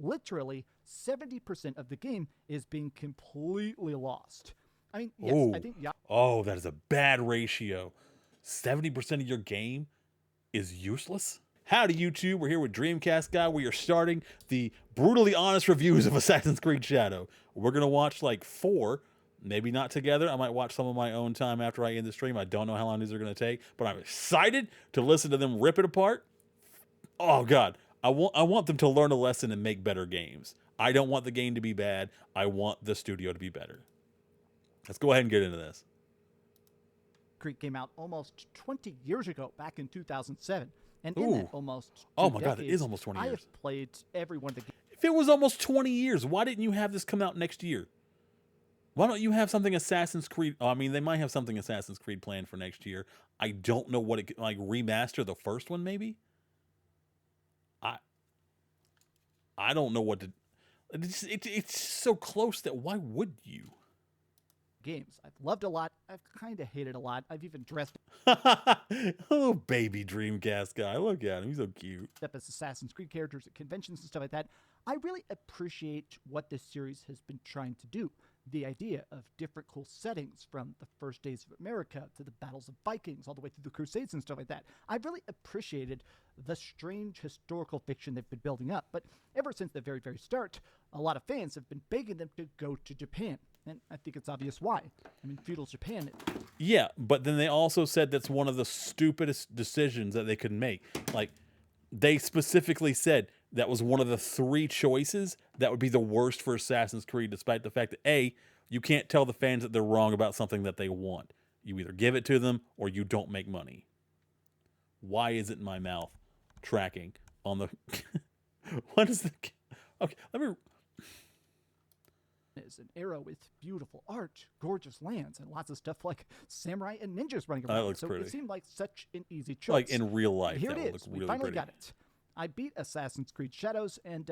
literally 70% of the game is being completely lost. I mean, yes, I think Oh, that is a bad ratio. 70% of your game is useless? Howdy, YouTube. We're here with Dreamcast Guy. We are starting the brutally honest reviews of Assassin's Creed Shadow. We're going to watch like 4, maybe not together. I might watch some of my own time after I end the stream. I don't know how long these are going to take, but I'm excited to listen to them rip it apart. Oh, God. I want them to learn a lesson and make better games. I don't want the game to be bad. I want the studio to be better. Let's go ahead and get into this. Creed came out almost 20 years ago, back in 2007. And Ooh. in that almost 2 Oh my decades, God, it is almost 20 years. I have played every one of the games. If it was almost 20 years, why didn't you have this come out next year? Why don't you have something Assassin's Creed? I mean, they might have something Assassin's Creed planned for next year. I don't know what it like remaster the first one, maybe. I don't know what to. It's so close that why would you? Games I've loved a lot. I've kind of hated a lot. I've even dressed Oh, baby Dreamcast Guy. Look at him. He's so cute. up as Assassin's Creed characters at conventions and stuff like that. I really appreciate what this series has been trying to do. The idea of different cool settings, from the first days of America to the battles of Vikings, all the way through the Crusades and stuff like that. I've really appreciated the strange historical fiction they've been building up. But ever since the very, very start, a lot of fans have been begging them to go to Japan. And I think it's obvious why. I mean, feudal Japan. Yeah, but then they also said that's one of the stupidest decisions that they could make. Like, they specifically said that was one of the 3 choices that would be the worst for Assassin's Creed, despite the fact that, A, you can't tell the fans that they're wrong about something that they want. You either give it to them or you don't make money. Why isn't my mouth tracking on the... What is the... Okay, let me... Is an era with beautiful art, gorgeous lands, and lots of stuff like samurai and ninjas running around. That looks so pretty. It seemed like such an easy choice. Like in real life, here that it would is. look We really finally pretty. got it. I beat Assassin's Creed Shadows, and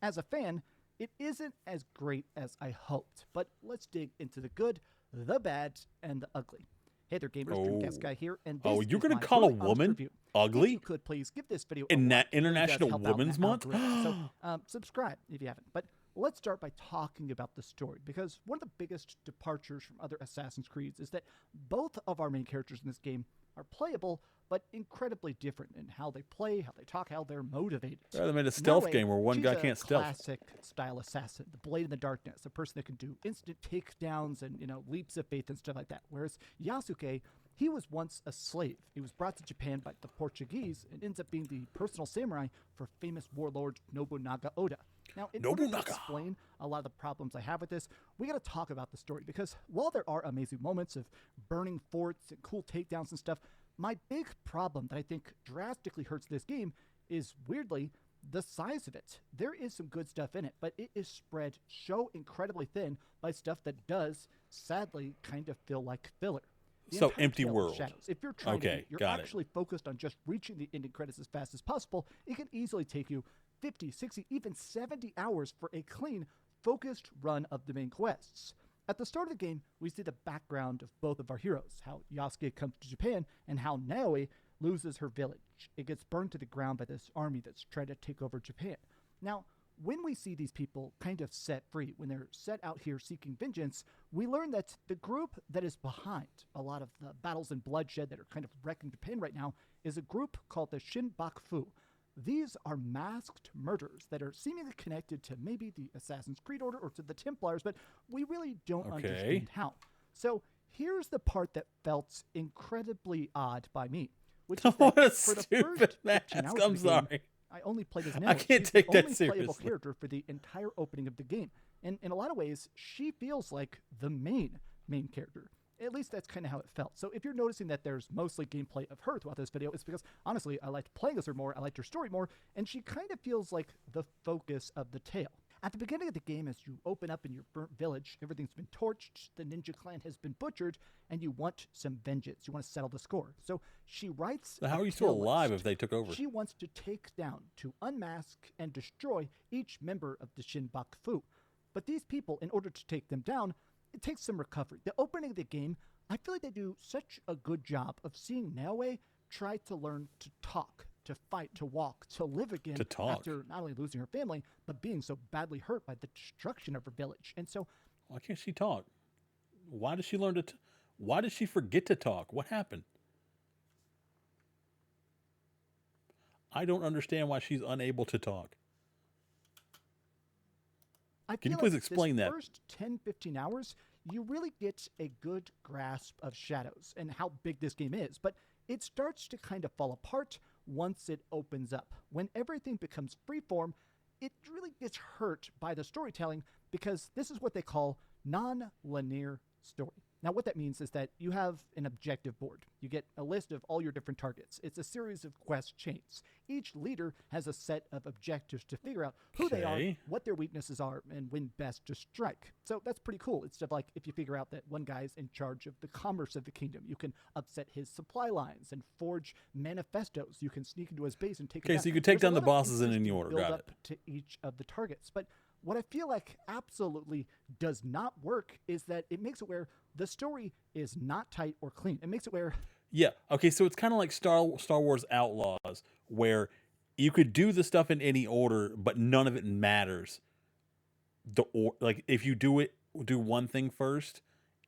as a fan, it isn't as great as I hoped. But let's dig into the good, the bad, and the ugly. Hey there, gamers. Dreamcast Guy here, and this you're is gonna my call a really honest woman review. ugly? If you could please give this video a In that like. It really does International help out Women's that Month? algorithm. So subscribe if you haven't. But let's start by talking about the story, because one of the biggest departures from other Assassin's Creeds is that both of our main characters in this game are playable, but incredibly different in how they play, how they talk, how they're motivated. Yeah, they made a stealth Noe, game where one she's guy a can't stealth. classic style assassin, the blade in the darkness, a person that can do instant takedowns and, leaps of faith and stuff like that. Whereas Yasuke, he was once a slave. He was brought to Japan by the Portuguese and ends up being the personal samurai for famous warlord Nobunaga Oda. Now, in order to explain a lot of the problems I have with this, we got to talk about the story, because while there are amazing moments of burning forts and cool takedowns and stuff, my big problem that I think drastically hurts this game is, weirdly, the size of it. There is some good stuff in it, but it is spread so incredibly thin by stuff that does, sadly, kind of feel like filler. So empty world. Shadows. If you're trying Okay, you're got it. actually focused on just reaching the ending credits as fast as possible, it can easily take you 50, 60, even 70 hours for a clean, focused run of the main quests. At the start of the game, we see the background of both of our heroes, how Yasuke comes to Japan and how Naoe loses her village. It gets burned to the ground by this army that's trying to take over Japan. Now, when we see these people kind of set free, when they're set out here seeking vengeance, we learn that the group that is behind a lot of the battles and bloodshed that are kind of wrecking Japan right now is a group called the Shinbakufu. These are masked murderers that are seemingly connected to maybe the Assassin's Creed Order or to the Templars, but we really don't understand how. So here's the part that felt incredibly odd by me, which is that What a for the stupid first 15 mask. hours I'm of the game, sorry. I only played as Naoe. I can't She's take the that only playable seriously. character for the entire opening of the game. And in a lot of ways, she feels like the main character. At least that's kind of how it felt. So if you're noticing that there's mostly gameplay of her throughout this video, it's because, honestly, I liked playing as her more, I liked her story more, and she kind of feels like the focus of the tale. At the beginning of the game, as you open up in your burnt village, everything's been torched, the ninja clan has been butchered, and you want some vengeance. You want to settle the score. So she writes So how a are you still kill alive list. if they took over? She wants to take down, to unmask, and destroy each member of the Shinbakufu. But these people, in order to take them down, it takes some recovery. The opening of the game, I feel like they do such a good job of seeing Naoe try to learn to talk to fight, to walk, to live again To talk. after not only losing her family, but being so badly hurt by the destruction of her village. And so Why can't she talk? Why does she learn to? Why does she forget to talk? What happened? I don't understand why she's unable to talk. I Can you feel please like explain this that? first 10, 15 hours, you really get a good grasp of Shadows and how big this game is, but it starts to kind of fall apart once it opens up. When everything becomes freeform, it really gets hurt by the storytelling because this is what they call non-linear story. Now, what that means is that you have an objective board. You get a list of all your different targets. It's a series of quest chains. Each leader has a set of objectives to figure out who they are, Okay. what their weaknesses are, and when best to strike. So that's pretty cool. It's just like if you figure out that one guy's in charge of the commerce of the kingdom, you can upset his supply lines and forge manifestos. You can sneak into his base and take it Okay, down. so you could take There's a down the lot of bosses in any interesting order. build Got up to each of the targets. But what I feel like absolutely does not work is that it makes it where the story is not tight or clean. It makes it where Yeah. Okay. So it's kind of like Star Wars Outlaws, where you could do the stuff in any order, but none of it matters. Like if you do one thing first,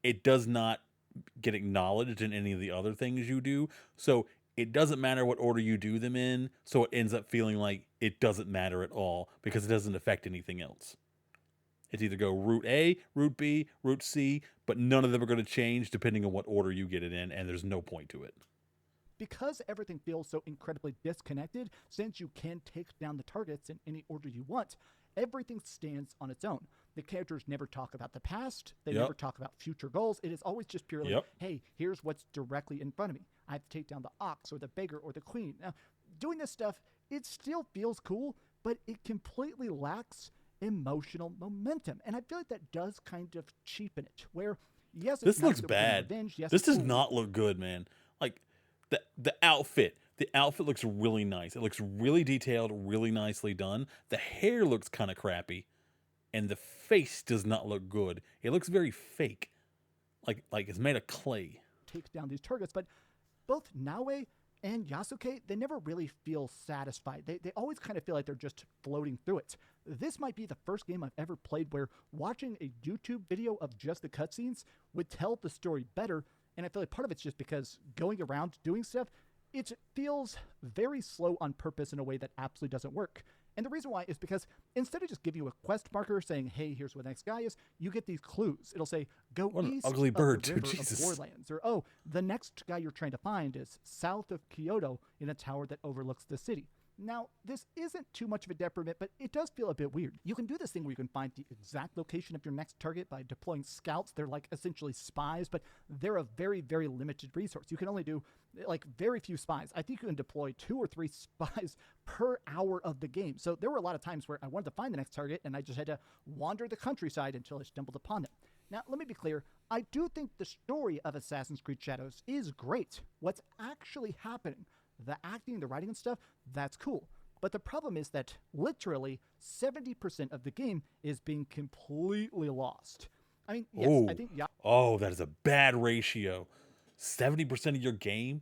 it does not get acknowledged in any of the other things you do. So it doesn't matter what order you do them in. So it ends up feeling like it doesn't matter at all because it doesn't affect anything else. It's either go route A, route B, route C, but none of them are going to change depending on what order you get it in, and there's no point to it. because everything feels so incredibly disconnected, since you can take down the targets in any order you want, everything stands on its own. The characters never talk about the past. They Yep. never talk about future goals. It is always just purely, Yep. hey, here's what's directly in front of me. I have to take down the ox or the beggar or the queen. Now, doing this stuff, it still feels cool, but it completely lacks emotional momentum. And I feel like that does kind of cheapen it, where, yes, it's This nice looks that we're getting bad. revenge. Yes, This it's does cool. not look good, man. Like the outfit. The outfit looks really nice. It looks really detailed, really nicely done. The hair looks kind of crappy, and the face does not look good. It looks very fake, like it's made of clay. Take down these targets, but both Naue and Yasuke, they never really feel satisfied. They always kind of feel like they're just floating through it. This might be the first game I've ever played where watching a YouTube video of just the cutscenes would tell the story better, and I feel like part of it's just because going around doing stuff, it feels very slow on purpose in a way that absolutely doesn't work. And the reason why is because instead of just giving you a quest marker saying, hey, here's where the next guy is, you get these clues. It'll say, go What an east ugly of bird, the dude. river Jesus. of Warlands. Or, oh, the next guy you're trying to find is south of Kyoto in a tower that overlooks the city. Now, this isn't too much of a detriment, but it does feel a bit weird. You can do this thing where you can find the exact location of your next target by deploying scouts. They're like essentially spies, but they're a very, very limited resource. You can only do like very few spies. I think you can deploy 2 or 3 spies per hour of the game. So there were a lot of times where I wanted to find the next target and I just had to wander the countryside until I stumbled upon them. Now, let me be clear. I do think the story of Assassin's Creed Shadows is great. What's actually happening, the acting, the writing and stuff, that's cool. But the problem is that literally 70% of the game is being completely lost. I mean, yes, Oh, I think oh, that is a bad ratio. 70% of your game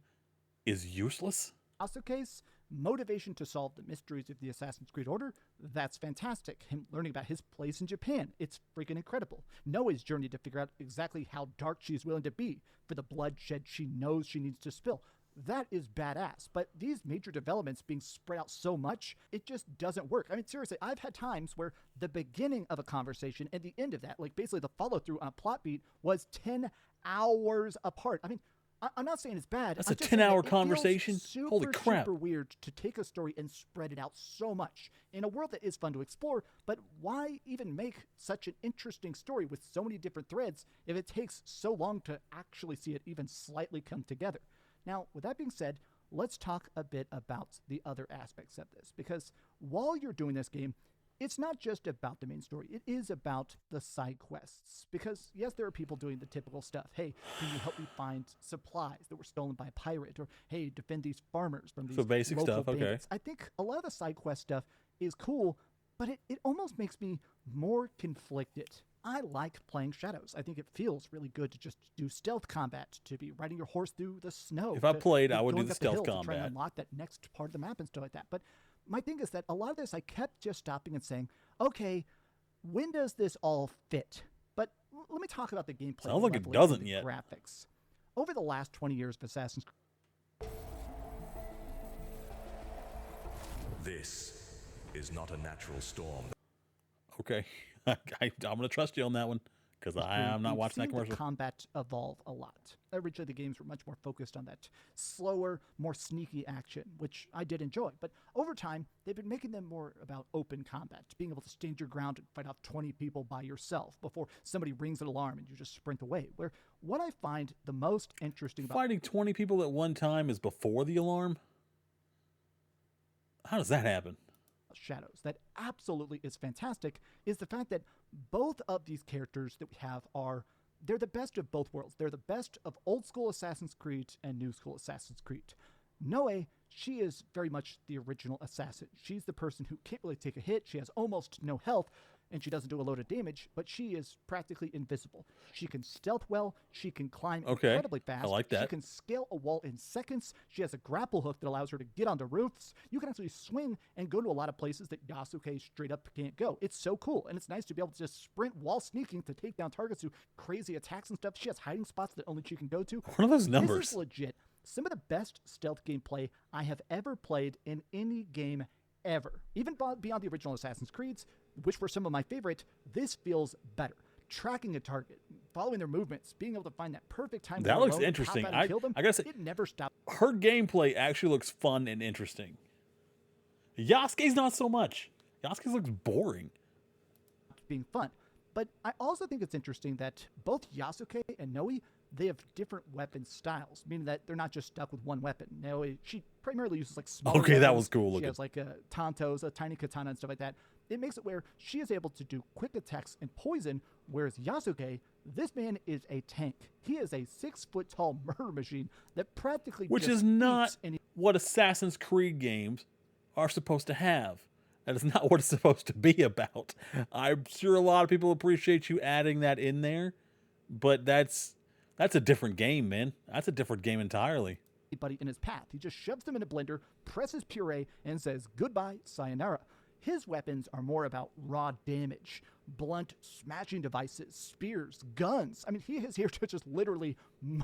is useless. Yasuke's motivation to solve the mysteries of the Assassin's Creed Order, that's fantastic. Him learning about his place in Japan, it's freaking incredible. Noah's journey to figure out exactly how dark she's willing to be for the bloodshed she knows she needs to spill, that is badass. But these major developments being spread out so much, it just doesn't work. I mean, seriously, I've had times where the beginning of a conversation and the end of that, like basically the follow through on a plot beat, was 10 hours apart. I mean, I'm not saying it's bad. That's I'm a just saying that 10-hour it feels conversation? Super, Holy crap. super weird to take a story and spread it out so much in a world that is fun to explore. But why even make such an interesting story with so many different threads if it takes so long to actually see it even slightly come together? Now, with that being said, let's talk a bit about the other aspects of this, because while you're doing this game, it's not just about the main story. It is about the side quests. Because, yes, there are people doing the typical stuff. Hey, can you help me find supplies that were stolen by a pirate? Or, hey, defend these farmers from these So basic local stuff, okay. bandits. I think a lot of the side quest stuff is cool, but it almost makes me more conflicted I like playing Shadows. I think it feels really good to just do stealth combat, to be riding your horse through the snow. If I played, be I would do going the up hill stealth to try and combat. unlock that next part of the map and stuff like that. But my thing is that a lot of this, I kept just stopping and saying, okay, when does this all fit? But let me talk about the gameplay. Sounds like it leveling, doesn't and the yet. graphics. Over the last 20 years of Assassin's Creed, This is not a natural storm. Okay. I'm going to trust you on that one because I am not we've watching that seen the commercial. combat evolve a lot. Originally, the games were much more focused on that slower, more sneaky action, which I did enjoy. But over time, they've been making them more about open combat, being able to stand your ground and fight off 20 people by yourself before somebody rings an alarm and you just sprint away. Where what I find the most interesting about Fighting 20 people at one time is before the alarm? How does that happen? Shadows that absolutely is fantastic is the fact that both of these characters that we have they're the best of both worlds. They're the best of old school Assassin's Creed and new school Assassin's Creed. Noe, she is very much the original assassin. She's the person who can't really take a hit. She has almost no health, and she doesn't do a load of damage, but she is practically invisible. She can stealth well. She can climb incredibly fast. I like that. She can scale a wall in seconds. She has a grapple hook that allows her to get onto roofs. You can actually swing and go to a lot of places that Yasuke straight up can't go. It's so cool, and it's nice to be able to just sprint while sneaking to take down targets through crazy attacks and stuff. She has hiding spots that only she can go to. What are those This numbers? is legit. Some of the best stealth gameplay I have ever played in any game ever. Even beyond the original Assassin's Creeds, which were some of my favorite, this feels better. Tracking a target, following their movements, being able to find that perfect time. That to looks alone, interesting. pop out and kill them, I gotta say, it never stops her gameplay actually looks fun and interesting. Yasuke's not so much. Yasuke looks boring. being fun. But I also think it's interesting that both Yasuke and Noe, they have different weapon styles, meaning that they're not just stuck with one weapon. Noe, she primarily uses like smaller Okay, that weapons. was cool She looking. has like tantos, a tiny katana and stuff like that. It makes it where she is able to do quick attacks and poison, whereas Yasuke, this man is a tank. He is a 6-foot-tall murder machine that practically Which just is not eats any what Assassin's Creed games are supposed to have. That is not what it's supposed to be about. I'm sure a lot of people appreciate you adding that in there, but that's a different game, man. That's a different game entirely. anybody in his path. He just shoves them in a blender, presses puree, and says, goodbye, sayonara. His weapons are more about raw damage, blunt smashing devices, spears, guns. I mean, he is here to just literally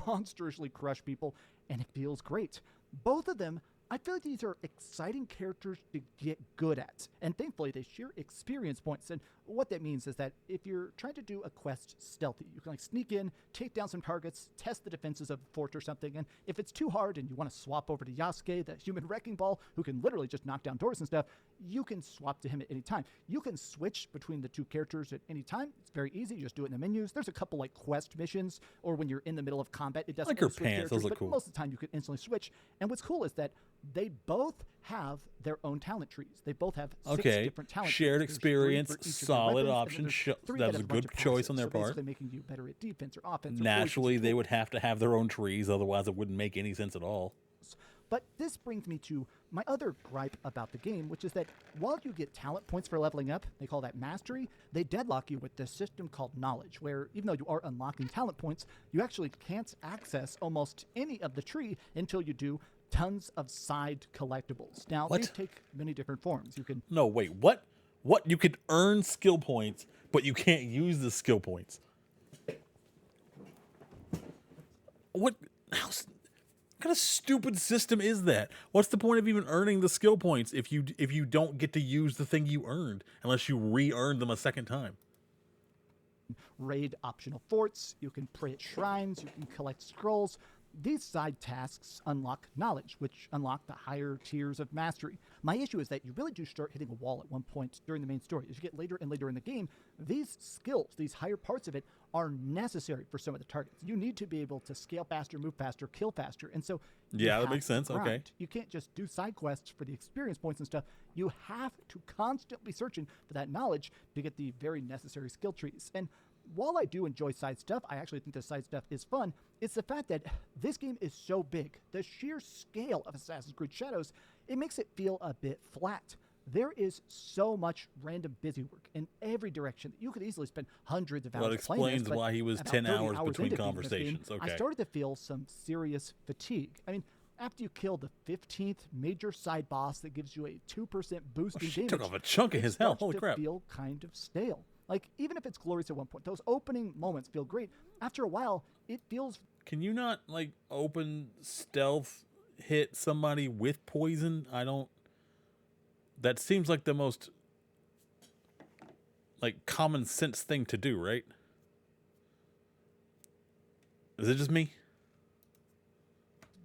monstrously crush people, and it feels great. Both of them, I feel like these are exciting characters to get good at, and thankfully they share experience points. And what that means is that if you're trying to do a quest stealthy, you can like sneak in, take down some targets, test the defenses of a fort or something, and if it's too hard and you want to swap over to Yasuke, the human wrecking ball, who can literally just knock down doors and stuff, you can swap to him at any time. You can switch between the two characters at any time. It's very easy. You just do it in the menus. There's a couple like quest missions, or when you're in the middle of combat, it doesn't Like her let you switch pants. Those characters, look but cool. most of the time you can instantly switch. And what's cool is that they both have their own talent trees. They both have 6 Okay, different talent shared trees. There's 3 experience, for each of their solid weapons, and then option. there's 3 That was has a bunch good of choice passives, on their so part. basically making you better at defense or offense. Or Naturally, poison they would have to have their own trees, otherwise it wouldn't make any sense at all. But this brings me to my other gripe about the game, which is that while you get talent points for leveling up, they call that mastery, they deadlock you with this system called knowledge, where even though you are unlocking talent points, you actually can't access almost any of the tree until you do tons of side collectibles. Now, What? these take many different forms. You can No, wait, what? What? You can earn skill points, but you can't use the skill points. What? What kind of stupid system is that? What's the point of even earning the skill points if you don't get to use the thing you earned unless you re-earn them a second time? raid optional forts, you can pray at shrines, you can collect scrolls. These side tasks unlock knowledge, which unlock the higher tiers of mastery. My issue is that you really do start hitting a wall at one point during the main story. As you get later and later in the game, these skills, these higher parts of it, are necessary for some of the targets. You need to be able to scale faster, move faster, kill faster. And so you Yeah, that have makes to sense. Okay. grind. You can't just do side quests for the experience points and stuff. You have to constantly searching for that knowledge to get the very necessary skill trees. And while I do enjoy side stuff, I actually think the side stuff is fun. It's the fact that this game is so big. The sheer scale of Assassin's Creed Shadows, it makes it feel a bit flat. there is so much random busy work in every direction that you could easily spend hundreds of hours Well, it playing this, explains but why he was about 10 30 hours between into beating this game, conversations. Okay. I started to feel some serious fatigue. I mean, after you kill the 15th major side boss that gives you a 2% boost in She damage, took off a chunk of it his health. starts Holy to crap. feel kind of stale. Like, even if it's glorious at one point, those opening moments feel great. After a while, it feels Can you not, like, open stealth hit somebody with poison? I don't... That seems like the most, like, common sense thing to do, right? Is it just me?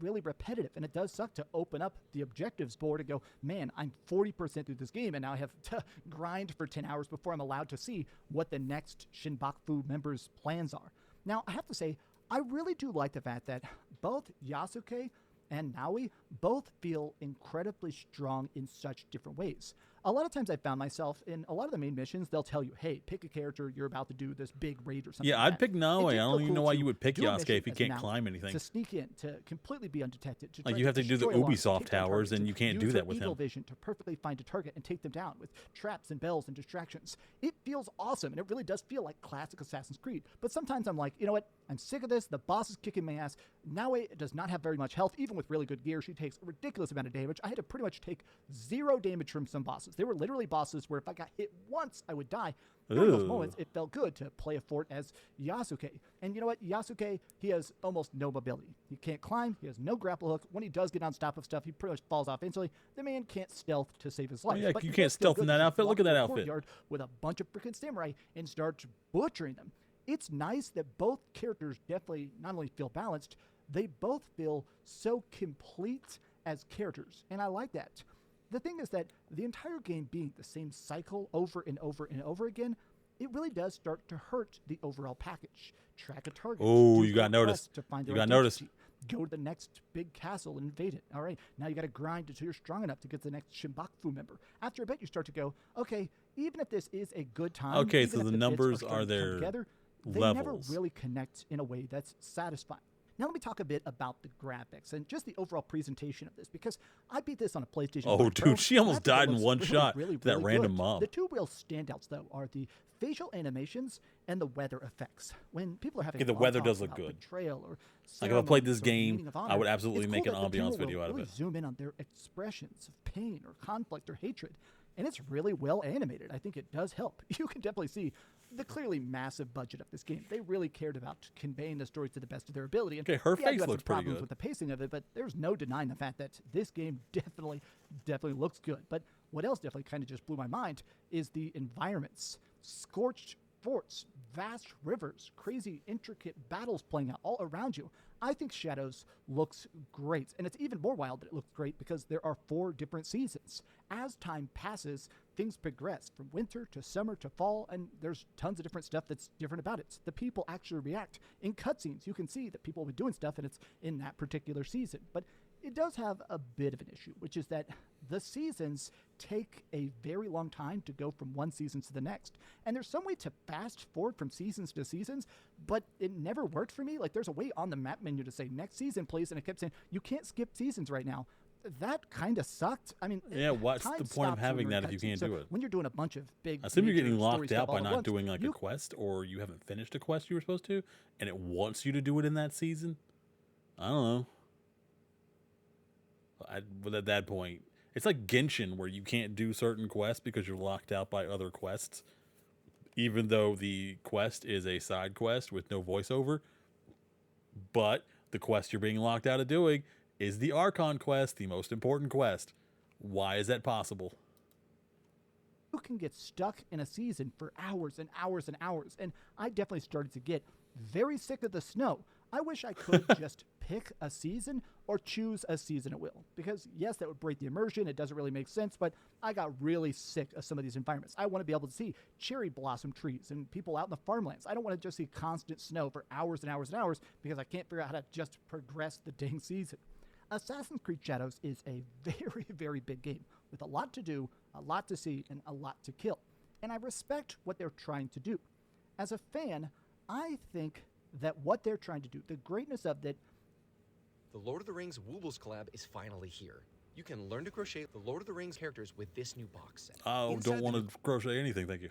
really repetitive, and it does suck to open up the objectives board and go, man, I'm 40% through this game, and now I have to grind for 10 hours before I'm allowed to see what the next Shinbaku members' plans are. Now, I have to say, I really do like the fact that both Yasuke and Naoi both feel incredibly strong in such different ways. A lot of times I found myself in a lot of the main missions, they'll tell you, hey, pick a character, you're about to do this big raid or something. Yeah, like I'd pick Naoi. I don't even know why you would pick Yasuke if he can't climb anything. To sneak in, to completely be undetected. To Like, try you have to do the destroy alarms, Ubisoft take down towers, targets, and to you can't do use that your with eagle him. vision to perfectly find a target and take them down with traps and bells and distractions. It feels awesome, and it really does feel like classic Assassin's Creed. But sometimes I'm like, you know what? I'm sick of this. The boss is kicking my ass. Naoi does not have very much health, even with really good gear. She takes a ridiculous amount of damage. I had to pretty much take 0 damage from some bosses. There were literally bosses where if I got hit once, I would die. During those moments, it felt good to play a fort as Yasuke. And you know what? Yasuke, he has almost no mobility. He can't climb. He has no grapple hook. When he does get on top of stuff, he pretty much falls off instantly. The man can't stealth to save his life. Yeah, but you it can't does feel stealth in good that to just outfit. walk Look at that into a outfit. courtyard with a bunch of freaking samurai and start butchering them. It's nice that both characters definitely not only feel balanced, they both feel so complete as characters. And I like that. The thing is that the entire game being the same cycle over and over and over again, it really does start to hurt the overall package. Track a target. Oh, do you got short noticed. quests to find You their got noticed. identity, go to the next big castle and invade it. All right, now you got to grind until you're strong enough to get the next Shinbaku member. After a bit, you start to go, okay, even if this is a good time, Okay, even so if the numbers bits are are starting to come their together, they never levels. really connect in a way that's satisfying. Now let me talk a bit about the graphics and just the overall presentation of this, because I beat this on a PlayStation. Oh, 4 Pro, dude, she and almost I think it died in looks one really, shot really, to that really random good. mob. The two real standouts, though, are the facial animations and the weather effects. When people are having Okay, the long weather talks does look about good. betrayal or Like, if I played ceremonies this or game, meeting of I honor, would absolutely it's make cool an that the ambiance camera video will out of really it. zoom in on their expressions of pain or conflict or hatred. And it's really well animated. I think it does help. You can definitely see the clearly massive budget of this game. They really cared about conveying the stories to the best of their ability. And Okay, her yeah, you face have looks some pretty problems good. with the pacing of it, but there's no denying the fact that this game definitely looks good. But what else definitely kind of just blew my mind is the environments. Scorched forts, vast rivers, crazy intricate battles playing out all around you. I think Shadows looks great, and it's even more wild that it looks great because there are 4 different seasons. As time passes, things progress from winter to summer to fall, and there's tons of different stuff that's different about it. The people actually react. In cutscenes, you can see that people have been doing stuff, and it's in that particular season. But it does have a bit of an issue, which is that the seasons take a very long time to go from one season to the next. And there's some way to fast forward from seasons to seasons, but it never worked for me. Like, there's a way on the map menu to say, next season, please, and it kept saying, you can't skip seasons right now. That kind of sucked. I mean, Yeah, what's time the point of stops when having you're in that if you cutscenes. can't So do it? when you're doing a bunch of big, I assume you're major getting story locked stuff out all by at not once, doing, like, a you quest, or you haven't finished a quest you were supposed to, and it wants you to do it in that season? I don't know. But at that point, it's like Genshin, where you can't do certain quests because you're locked out by other quests, even though the quest is a side quest with no voiceover. But the quest you're being locked out of doing is the Archon quest, the most important quest. Why is that possible? You can get stuck in a season for hours and hours and hours. And I definitely started to get very sick of the snow. I wish I could just pick a season or choose a season at will. Because, yes, that would break the immersion. It doesn't really make sense. But I got really sick of some of these environments. I want to be able to see cherry blossom trees and people out in the farmlands. I don't want to just see constant snow for hours and hours and hours because I can't figure out how to just progress the dang season. Assassin's Creed Shadows is a very, very big game with a lot to do, a lot to see, and a lot to kill. And I respect what they're trying to do. As a fan, I think that what they're trying to do, the greatness of that. The Lord of the Rings Woobles collab is finally here. You can learn to crochet the Lord of the Rings characters with this new box set. Oh, Inside don't the want to crochet anything, thank you.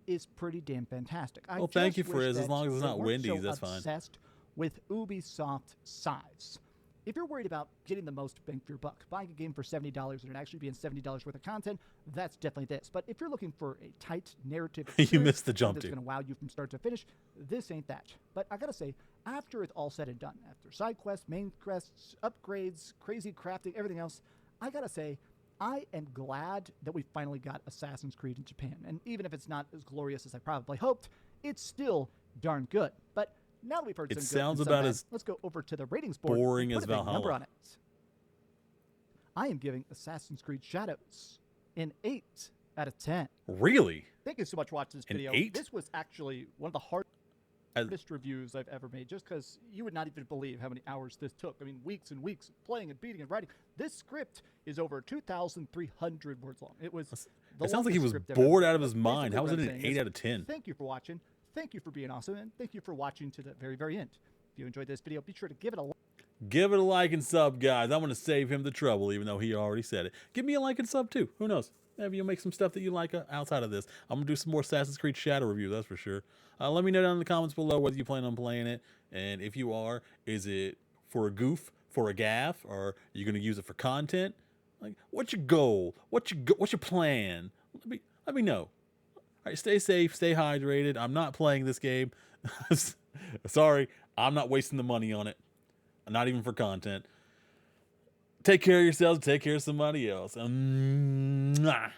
Is pretty damn fantastic. Well, thank you, just wish Frizz. As that long as it's they not weren't Wendy's, so that's fine. obsessed with Ubisoft size. If you're worried about getting the most bang for your buck, buying a game for $70 and it actually being $70 worth of content, that's definitely this. But if you're looking for a tight narrative You missed the jump, that's dude. going to wow you from start to finish, this ain't that. But I gotta say, after it's all said and done, after side quests, main quests, upgrades, crazy crafting, everything else, I gotta say, I am glad that we finally got Assassin's Creed in Japan. And even if it's not as glorious as I probably hoped, it's still darn good. But now that we've heard It some good sounds and some about bad, as let's go over to the ratings board. boring and as put a big number Valhalla. on it. I am giving Assassin's Creed Shadows an 8 out of 10. Really? Thank you so much for watching this An video. 8? This was actually one of the hardest reviews I've ever made, just because you would not even believe how many hours this took. I mean, weeks and weeks of playing and beating and writing. This script is over 2,300 words long. It was. It sounds like he longest was script ever. bored out of his But mind. basically How was what it I'm an saying 8 is, out of 10? Thank you for watching. Thank you for being awesome, and thank you for watching to the very, very end. If you enjoyed this video, be sure to give it a like. Give it a like and sub, guys. I'm going to save him the trouble, even though he already said it. Give me a like and sub, too. Who knows? Maybe you'll make some stuff that you like outside of this. I'm going to do some more Assassin's Creed Shadow review, that's for sure. Let me know down in the comments below whether you plan on playing it. And if you are, is it for a goof, for a gaff, or are you going to use it for content? Like, what's your goal? What's your plan? Let me know. All right, stay safe, stay hydrated. I'm not playing this game. Sorry, I'm not wasting the money on it. Not even for content. Take care of yourselves. Take care of somebody else. Mwah.